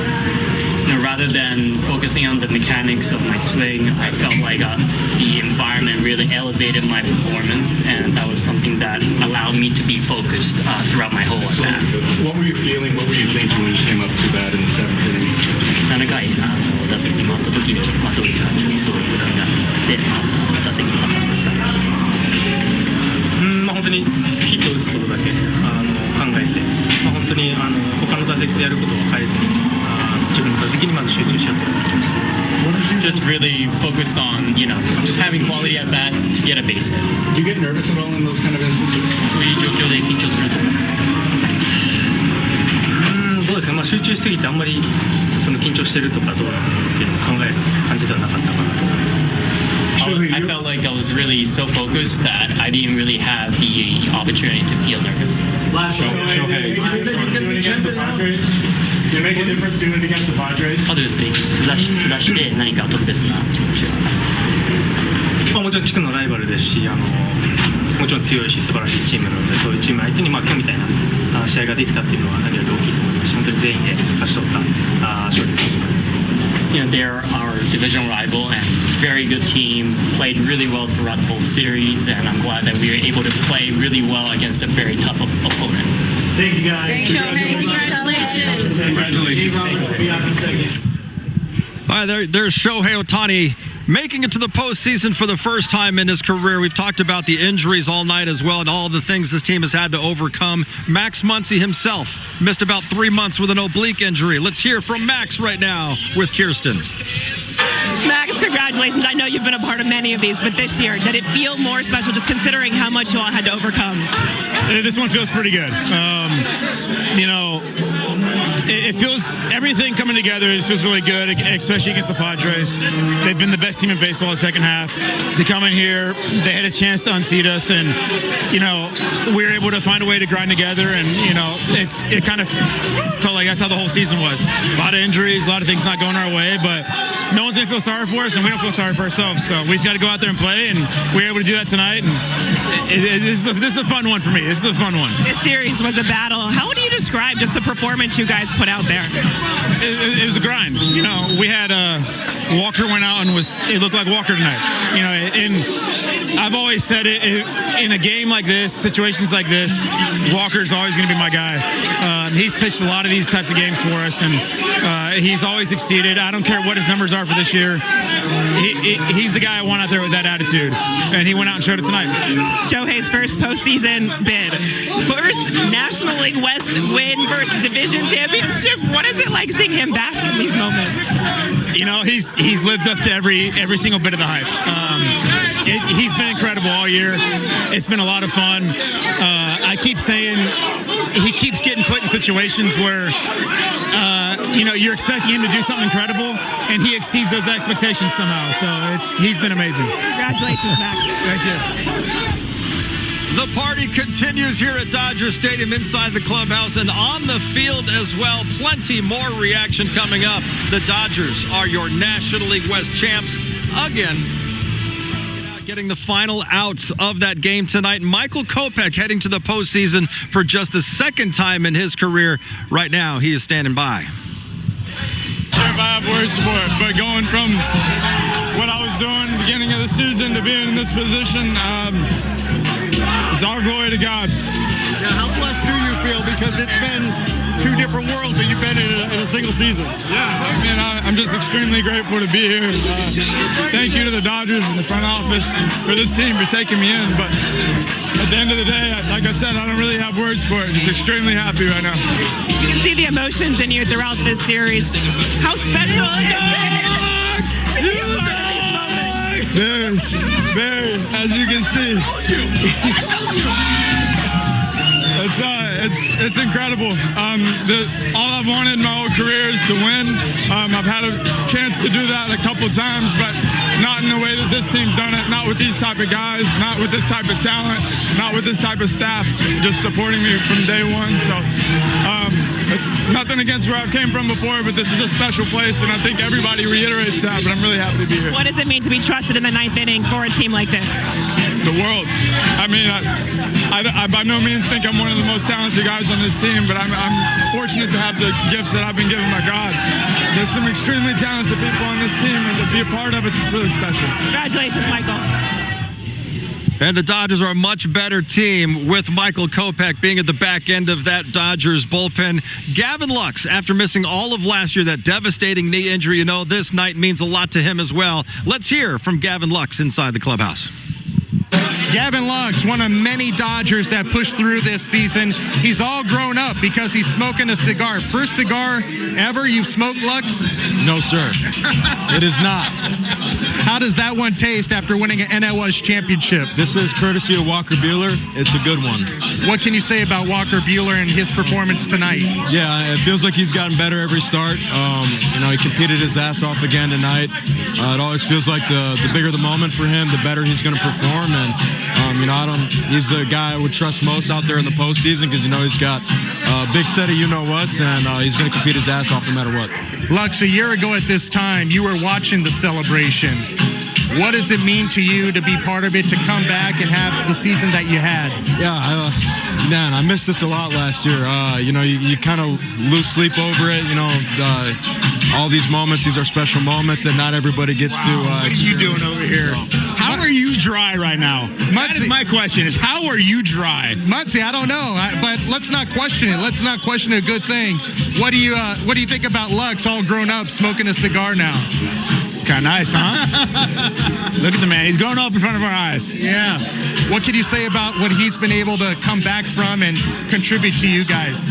Rather than focusing on the mechanics of my swing, I felt like the environment really elevated my performance, and that was something that allowed me to be focused throughout my whole at bat. What were you feeling? What were you thinking when you came up to bat in the seventh inning? 7回打席に回った時に、どういう感じでそういうことになって打席に立ったんですか？本当にヒットを打つことだけ考えて、本当に他の打席でやることを変えずに自分の打席にまず集中しようと思ってました。Just really focused on, just having quality at bat to get a base hit. Do you get nervous at all in those kind of instances? そういう状況で緊張するとか。どうですか、集中しすぎてあんまり緊張してるとかどうなのっていうのを考える感じではなかったかなと思います。I felt like I was really so focused that I didn't really have the opportunity to feel nervous. Shohei, against the Padres, did it make a difference doing it against the Padres? パドレスに下して何か特別な気持ちがあったんですか？もちろん地区のライバルですし、もちろん強いし素晴らしいチームなので、そういうチーム相手に今日みたいな試合ができたっていうのは何より大きいと思いますし、本当に全員で勝ち取った勝利だと思います。They're our division rival and very good team, played really well throughout the whole series, and I'm glad that we were able to play really well against a very tough opponent. Thank you guys. Congratulations. Congratulations. All right, there's Shohei Ohtani making it to the postseason for the first time in his career. We've talked about the injuries all night as well and all the things this team has had to overcome. Max Muncy himself missed about 3 months with an oblique injury. Let's hear from Max right now with Kirsten. Max, congratulations. I know you've been a part of many of these, but this year, did it feel more special just considering how much you all had to overcome? This one feels pretty good. It feels, everything coming together, it feels really good, especially against the Padres. They've been the best team in baseball the second half. To come in here, they had a chance to unseat us, and, we were able to find a way to grind together, and, it kind of felt like that's how the whole season was. A lot of injuries, a lot of things not going our way, but no one's going to feel sorry for us, and we don't feel sorry for ourselves. So we just got to go out there and play, and we were able to do that tonight. And this is a fun one for me. This is a fun one. This series was a battle. How would you describe just the performance you guys put out there? It was a grind. We had Walker went out and it looked like Walker tonight. And I've always said it, in a game like this, situations like this, Walker's always going to be my guy. He's pitched a lot of these types of games for us, and he's always exceeded. I don't care what his numbers are for this year. He's the guy I want out there with that attitude, and he went out and showed it tonight. Shohei's first postseason bid. First National League West win versus division championship. What is it like seeing him bask in these moments? You know, he's lived up to every single bit of the hype. He's been incredible all year. It's been a lot of fun. I keep saying he keeps getting put in situations where, you're expecting him to do something incredible, and he exceeds those expectations somehow. So he's been amazing. Congratulations, Max. Thank you. The party continues here at Dodger Stadium inside the clubhouse and on the field as well. Plenty more reaction coming up. The Dodgers are your National League West champs again. Getting the final outs of that game tonight. Micheal Kopech heading to the postseason for just the second time in his career. Right now, he is standing by. Sure if I have words for it, but going from what I was doing beginning of the season to being in this position, it's all glory to God. Yeah, how blessed do you feel? Because it's been two different worlds that you've been in a single season. Yeah, I mean, I'm just extremely grateful to be here. Thank you to the Dodgers and the front office for this team for taking me in. But at the end of the day, like I said, I don't really have words for it. Just extremely happy right now. You can see the emotions in you throughout this series. How special is it to be a part of these moments? Very, as you can see. It's incredible. All I've wanted in my whole career is to win. I've had a chance to do that a couple times, but not in the way that this team's done it. Not with these type of guys, not with this type of talent, not with this type of staff, just supporting me from day one. So it's nothing against where I've came from before, but this is a special place, and I think everybody reiterates that, but I'm really happy to be here. What does it mean to be trusted in the ninth inning for a team like this? The world. I mean, I by no means think I'm one of the most talented guys on this team, but I'm fortunate to have the gifts that I've been given by God. There's some extremely talented people on this team, and to be a part of it's really special. Congratulations, Michael. And the Dodgers are a much better team with Micheal Kopech being at the back end of that Dodgers bullpen. Gavin Lux, after missing all of last year, that devastating knee injury, this night means a lot to him as well. Let's hear from Gavin Lux inside the clubhouse. Gavin Lux, one of many Dodgers that pushed through this season. He's all grown up because he's smoking a cigar. First cigar ever you've smoked, Lux? No, sir. It is not. How does that one taste after winning an NL West championship? This is courtesy of Walker Buehler. It's a good one. What can you say about Walker Buehler and his performance tonight? Yeah, it feels like he's gotten better every start. He competed his ass off again tonight. It always feels like the bigger the moment for him, the better he's going to perform. And he's the guy I would trust most out there in the postseason because he's got a big set of you-know-whats, and he's going to compete his ass off no matter what. Lux, a year ago at this time, you were watching the celebration. What does it mean to you to be part of it, to come back and have the season that you had? Yeah, man, I missed this a lot last year. You kind of lose sleep over it. All these moments, these are special moments that not everybody gets to experience. What are you doing over here? How are you dry right now? That is my question, is how are you dry? Muncy, I don't know, but let's not question it. Let's not question a good thing. What do you think about Lux, all grown up, smoking a cigar now? Kind of nice, huh? Look at the man. He's going up in front of our eyes. Yeah. What can you say about what he's been able to come back from and contribute to you guys?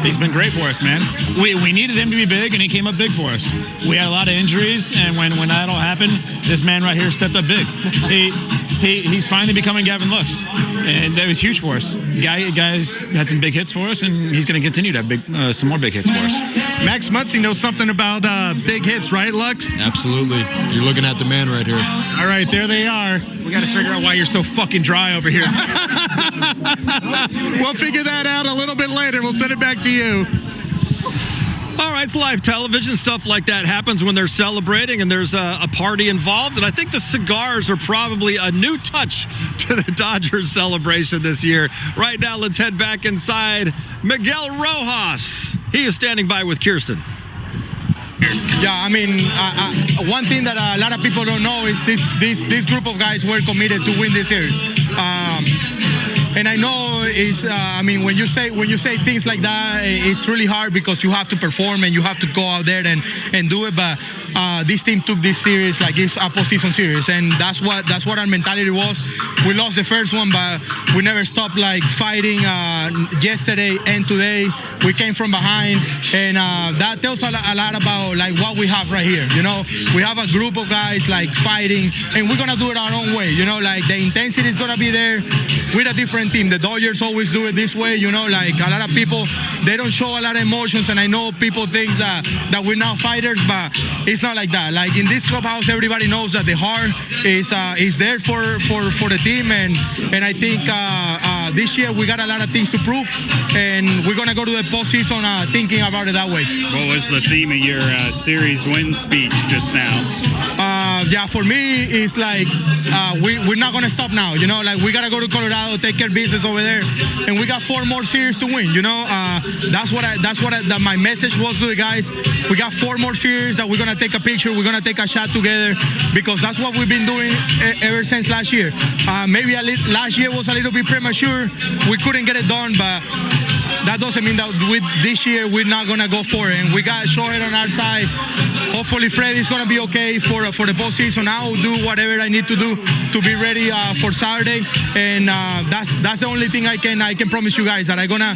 He's been great for us, man. We needed him to be big, and he came up big for us. We had a lot of injuries, and when that all happened, this man right here stepped up big. He's finally becoming Gavin Lux, and that was huge for us. Guys had some big hits for us, and he's going to continue to have some more big hits for us. Max Muncy knows something about big hits, right, Lux? Absolutely. You're looking at the man right here. All right, there they are. We got to figure out why you're so fucking dry over here. We'll figure that out a little bit later. We'll send it back to you. All right, it's live television. Stuff like that happens when they're celebrating and there's a party involved. And I think the cigars are probably a new touch to the Dodgers celebration this year. Right now, let's head back inside Miguel Rojas. He is standing by with Kirsten. here? Yeah, I mean, one thing that a lot of people don't know is this group of guys were committed to win this series. And I know when you say things like that, it's really hard because you have to perform and you have to go out there and do it. But this team took this series like it's a postseason series, and that's what our mentality was. We lost the first one, but we never stopped like fighting. Yesterday and today, we came from behind, and that tells a lot about like what we have right here. You know, we have a group of guys like fighting, and we're gonna do it our own way. You know, like the intensity is gonna be there. We're a different team. The Dodgers always do it this way. You know, like a lot of people, they don't show a lot of emotions, and I know people think that we're not fighters, but it's not like that. Like in this clubhouse, everybody knows that the heart is there for the team, and I think this year we got a lot of things to prove, and we're gonna go to the postseason thinking about it that way. What was the theme of your series win speech just now? Yeah, for me, it's like we're not gonna stop now. You know, like we gotta go to Colorado, take care of business over there, and we got 4 more series to win. You know, that's what my message was to the guys. We got 4 more series that we're gonna take a picture, we're gonna take a shot together, because that's what we've been doing ever since last year. Maybe last year was a little bit premature. We couldn't get it done, but that doesn't mean that with this year we're not gonna go for it. And we got Shohei on our side. Hopefully Freddie's gonna be okay for the postseason. I'll do whatever I need to do to be ready for Saturday. And that's the only thing I can promise you guys, that I'm gonna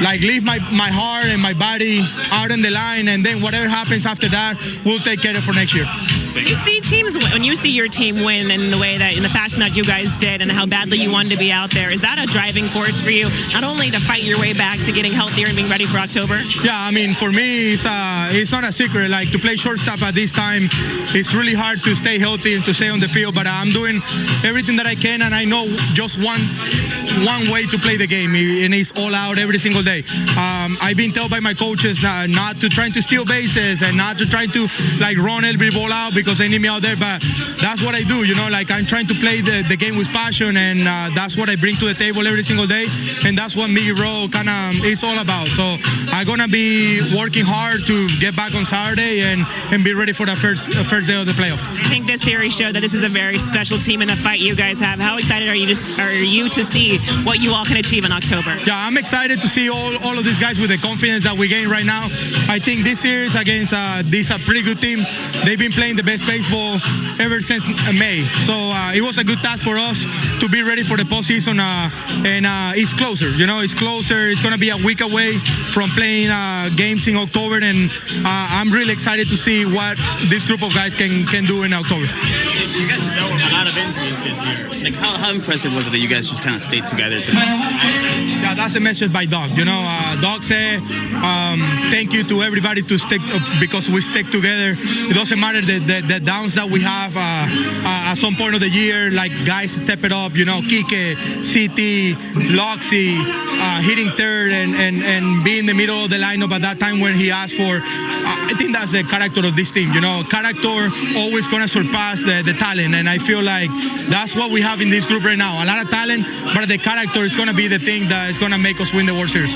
like leave my heart and my body out in the line, and then whatever happens after that, we'll take care of it for next year. When you see your team win in the fashion that you guys did, and how badly you wanted to be out there, is that a driving force for you, not only to fight your way back to getting healthier and being ready for October? Yeah, I mean, for me, it's not a secret. Like, to play shortstop at this time, it's really hard to stay healthy and to stay on the field, but I'm doing everything that I can, and I know just one way to play the game, and it's all out every single day. I've been told by my coaches not to try to steal bases and not to try to like run every ball out because they need me out there, but that's what I do. You know, like I'm trying to play the game with passion, and that's what I bring to the table every single day, and that's what Miguel Rojas kind of is all about. So I'm gonna be working hard to get back on Saturday and be ready for the first day of the playoff. I think this series showed that this is a very special team in the fight you guys have. How excited are you to see what you all can achieve in October? Yeah, I'm excited to see all of these guys with the confidence that we gain right now. I think this series against this pretty good team, they've been playing the best baseball ever since May. So it was a good task for us to be ready for the postseason, and it's closer. You know, it's closer. It's going to be a week away from playing games in October, and I'm really excited to see what this group of guys can do in October. You guys dealt with a lot of injuries this year. Like, how impressive was it that you guys just kind of stayed together through? Yeah, that's a message by Doc. You know, Doc said, thank you to everybody to stick, because we stick together. It doesn't matter the downs that we have at some point of the year, like guys step it up, you know, Kike, CT, Loxy, hitting third and be in the middle of the lineup at that time when he asked for. I think that's the character of this team. You know, character always going to surpass the talent, and I feel like that's what we have in this group right now. A lot of talent, but the character is going to be the thing that is going to make us win the World Series.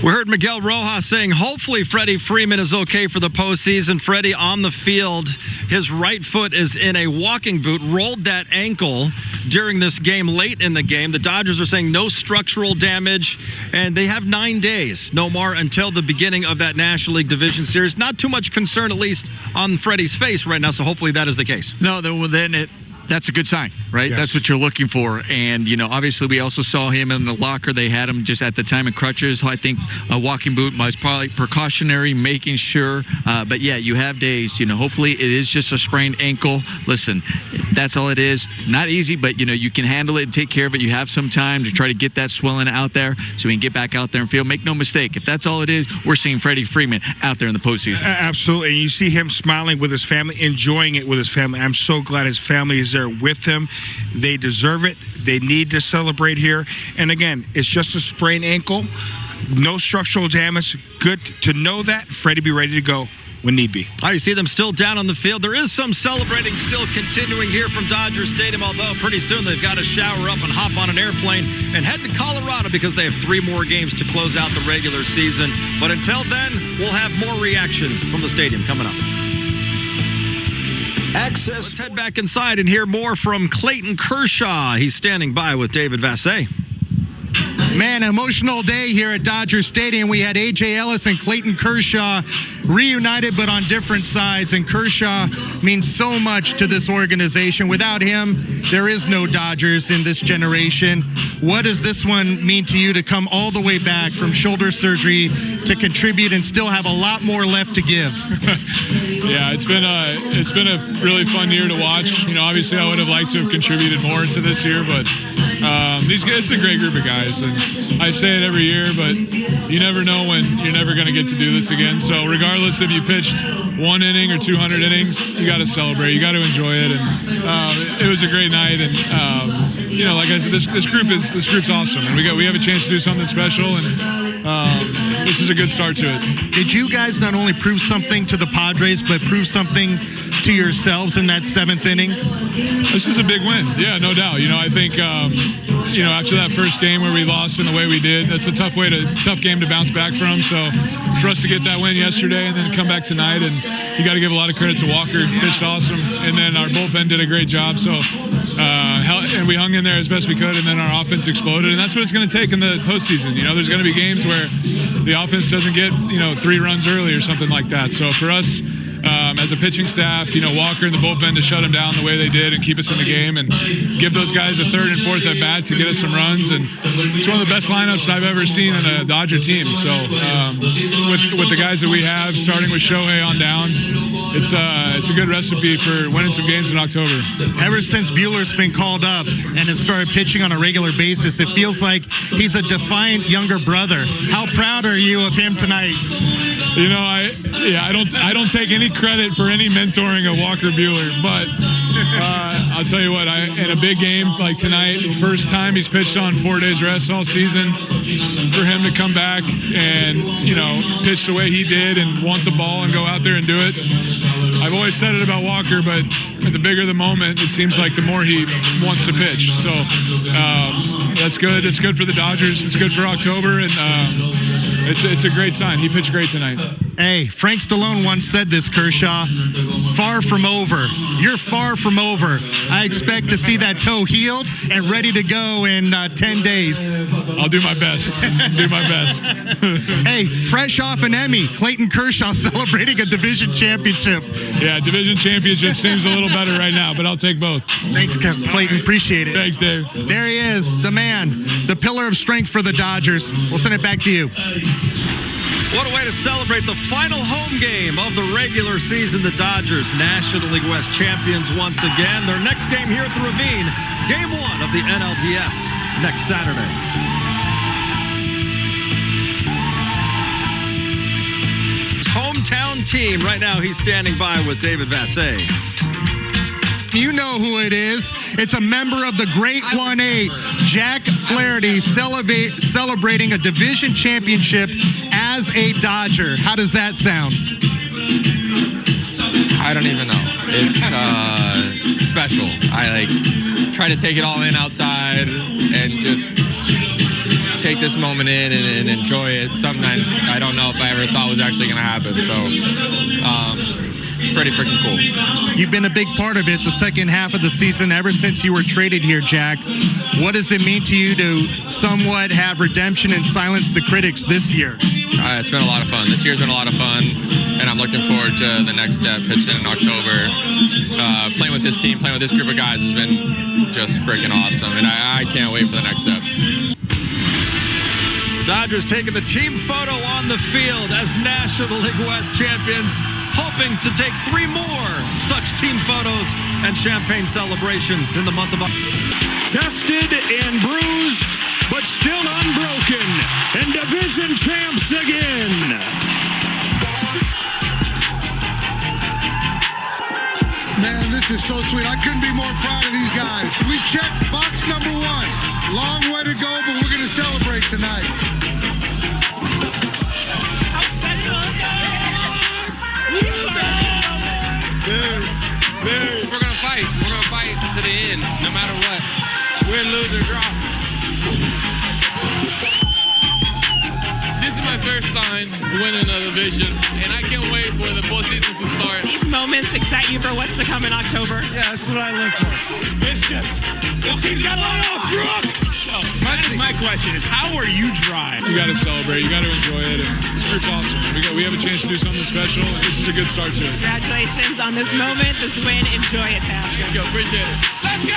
We heard Miguel Rojas saying hopefully Freddie Freeman is okay for the postseason. Freddie on the field, his right foot is in a walking boot, rolled that ankle during this game, late in the game. The Dodgers are saying no structural damage, and they have 9 days, no more, until the beginning of that National League Division Series. Not too much concern, at least on Freddie's face right now, so hopefully that is the case. No, then that's a good sign, right? Yes. That's what you're looking for. And, you know, obviously we also saw him in the locker. They had him just at the time in crutches. I think a walking boot was probably precautionary, making sure. But, yeah, you have days. You know, hopefully it is just a sprained ankle. Listen, that's all it is. Not easy, but, you know, you can handle it and take care of it. You have some time to try to get that swelling out there so we can get back out there and feel. Make no mistake, if that's all it is, we're seeing Freddie Freeman out there in the postseason. Absolutely. And you see him smiling with his family, enjoying it with his family. I'm so glad his family is there with him. They deserve it. They need to celebrate here. And again, it's just a sprained ankle. No structural damage. Good to know that. Freddie be ready to go. when need be. I see them still down on the field. There is some celebrating still continuing here from Dodger Stadium, although pretty soon they've got to shower up and hop on an airplane and head to Colorado because they have 3 more games to close out the regular season. But until then, we'll have more reaction from the stadium coming up. Let's head back inside and hear more from Clayton Kershaw. He's standing by with David Vassay. Man, emotional day here at Dodger Stadium. We had A.J. Ellis and Clayton Kershaw reunited, but on different sides. And Kershaw means so much to this organization. Without him, there is no Dodgers in this generation. What does this one mean to you to come all the way back from shoulder surgery to contribute and still have a lot more left to give? Yeah, it's been a really fun year to watch. You know, obviously I would have liked to have contributed more to this year, but these guys, it's a great group of guys, and I say it every year, but you never know when you're never going to get to do this again. So regardless if you pitched 1 inning or 200 innings, you got to celebrate. You got to enjoy it, and it was a great night. And you know, like I said, this group's awesome, and we have a chance to do something special, and this is a good start to it. Did you guys not only prove something to the Padres, but prove something to yourselves in that 7th inning? This was a big win. Yeah, no doubt. You know, I think, you know, after that first game where we lost in the way we did, that's a tough game to bounce back from. So for us to get that win yesterday and then come back tonight, and you got to give a lot of credit to Walker. Pitched awesome. And then our bullpen did a great job. So, and we hung in there as best we could, and then our offense exploded. And that's what it's going to take in the postseason. You know, there's going to be games where the offense doesn't get, 3 runs early or something like that. So for us, as a pitching staff, Walker and the bullpen to shut them down the way they did and keep us in the game and give those guys a 3rd and 4th at bat to get us some runs. And it's one of the best lineups I've ever seen in a Dodger team. So with the guys that we have, starting with Shohei on down, it's a good recipe for winning some games in October. Ever since Buehler's been called up and has started pitching on a regular basis, it feels like he's a defiant younger brother. How proud are you of him tonight? I don't take any credit for any mentoring of Walker Buehler, but I'll tell you what, in a big game like tonight, first time he's pitched on 4 days rest all season, for him to come back and, pitch the way he did and want the ball and go out there and do it. I've always said it about Walker, but the bigger the moment, it seems like the more he wants to pitch. So that's good. It's good for the Dodgers. It's good for October, and it's a great sign. He pitched great tonight. Hey, Frank Stallone once said this, Kershaw, far from over. You're far from over. I expect to see that toe healed and ready to go in 10 days. I'll do my best. Hey, fresh off an Emmy, Clayton Kershaw celebrating a division championship. Yeah, division championship seems a little better right now, but I'll take both. Thanks, Clayton. Appreciate it. Thanks, Dave. There he is, the man, the pillar of strength for the Dodgers. We'll send it back to you. What a way to celebrate the final home game of the regular season. The Dodgers, National League West champions once again. Their next game here at the Ravine, Game 1 of the NLDS next Saturday. His hometown team. Right now, he's standing by with David Vassay. You know who it is. It's a member of the Great 1-8, Jack Flaherty, celebrating a division championship as a Dodger. How does that sound? I don't even know. It's special. I try to take it all in outside and just take this moment in and enjoy it. Something I don't know if I ever thought was actually going to happen. So, pretty freaking cool. You've been a big part of it the second half of the season ever since you were traded here, Jack. What does it mean to you to somewhat have redemption and silence the critics this year? It's been a lot of fun. This year's been a lot of fun, and I'm looking forward to the next step, pitching in October. Playing with this team, playing with this group of guys has been just freaking awesome, and I can't wait for the next steps. Dodgers taking the team photo on the field as National League West champions, hoping to take 3 more such team photos and champagne celebrations in the month of October. Tested and bruised, but still unbroken, and division champs again. Man, this is so sweet. I couldn't be more proud of these guys. We checked box number 1. Long way to go, but we're going to celebrate tonight. How special. winning the division, and I can't wait for the postseason to start. These moments excite you for what's to come in October? Yeah, that's what I live for. It's just, this team's got a lot off, Brooke. That is my question, is how are you dry? You got to celebrate. You got to enjoy it. And this group's awesome. We have a chance to do something special. This is a good start to it. Congratulations on this moment, this win. Enjoy it, Teoscar. Let's go. Appreciate it. Let's go!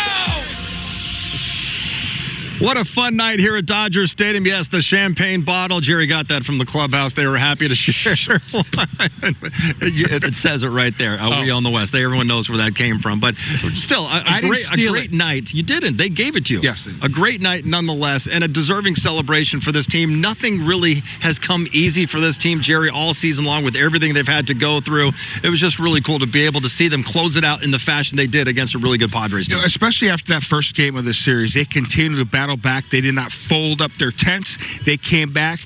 What a fun night here at Dodger Stadium. Yes, the champagne bottle. Jerry got that from the clubhouse. They were happy to share. It says it right there. We on the West. Everyone knows where that came from. But still, a great night. You didn't. They gave it to you. Yes. A great night nonetheless, and a deserving celebration for this team. Nothing really has come easy for this team, Jerry, all season long with everything they've had to go through. It was just really cool to be able to see them close it out in the fashion they did against a really good Padres team. Especially after that first game of the series, they continued to battle back. They did not fold up their tents. They came back,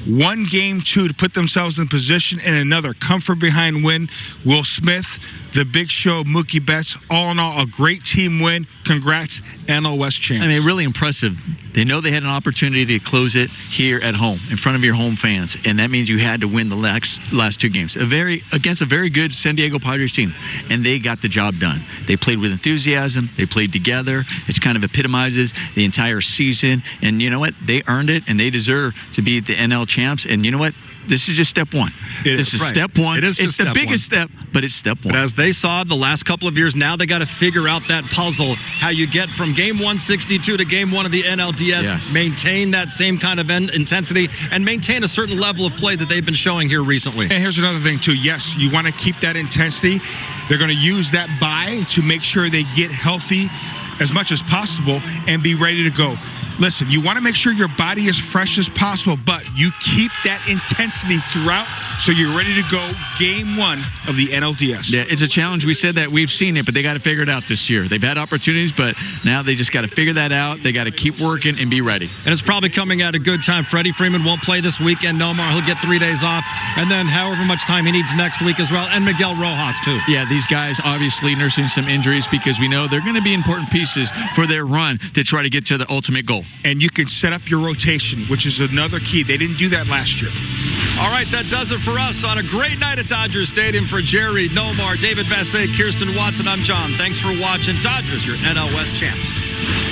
won game 2 to put themselves in position, and another comfort behind win. Will Smith, the Big Show, Mookie Betts, all in all, a great team win. Congrats, NL West champs. I mean, really impressive. They know they had an opportunity to close it here at home in front of your home fans, and that means you had to win the last 2 games against a very good San Diego Padres team, and they got the job done. They played with enthusiasm. They played together. It kind of epitomizes the entire season, and you know what? They earned it, and they deserve to be the NL champs, and you know what? This is just step 1. This is step 1. It is just it's the biggest step, but it's step 1. But as they saw the last couple of years, now they got to figure out that puzzle, how you get from game 162 to game 1 of the NLDS, maintain that same kind of intensity, and maintain a certain level of play that they've been showing here recently. And here's another thing, too. Yes, you want to keep that intensity. They're going to use that bye to make sure they get healthy as much as possible and be ready to go. Listen, you want to make sure your body is fresh as possible, but you keep that intensity throughout so you're ready to go game 1 of the NLDS. Yeah, it's a challenge. We said that. We've seen it, but they got to figure it out this year. They've had opportunities, but now they just got to figure that out. They got to keep working and be ready. And it's probably coming at a good time. Freddie Freeman won't play this weekend no more. He'll get 3 days off, and then however much time he needs next week as well, and Miguel Rojas, too. Yeah, these guys obviously nursing some injuries because we know they're going to be important pieces for their run to try to get to the ultimate goal. And you can set up your rotation, which is another key. They didn't do that last year. All right, that does it for us on a great night at Dodger Stadium. For Jerry, Nomar, David Vassay, Kirsten Watson, I'm John. Thanks for watching. Dodgers, your NL West champs.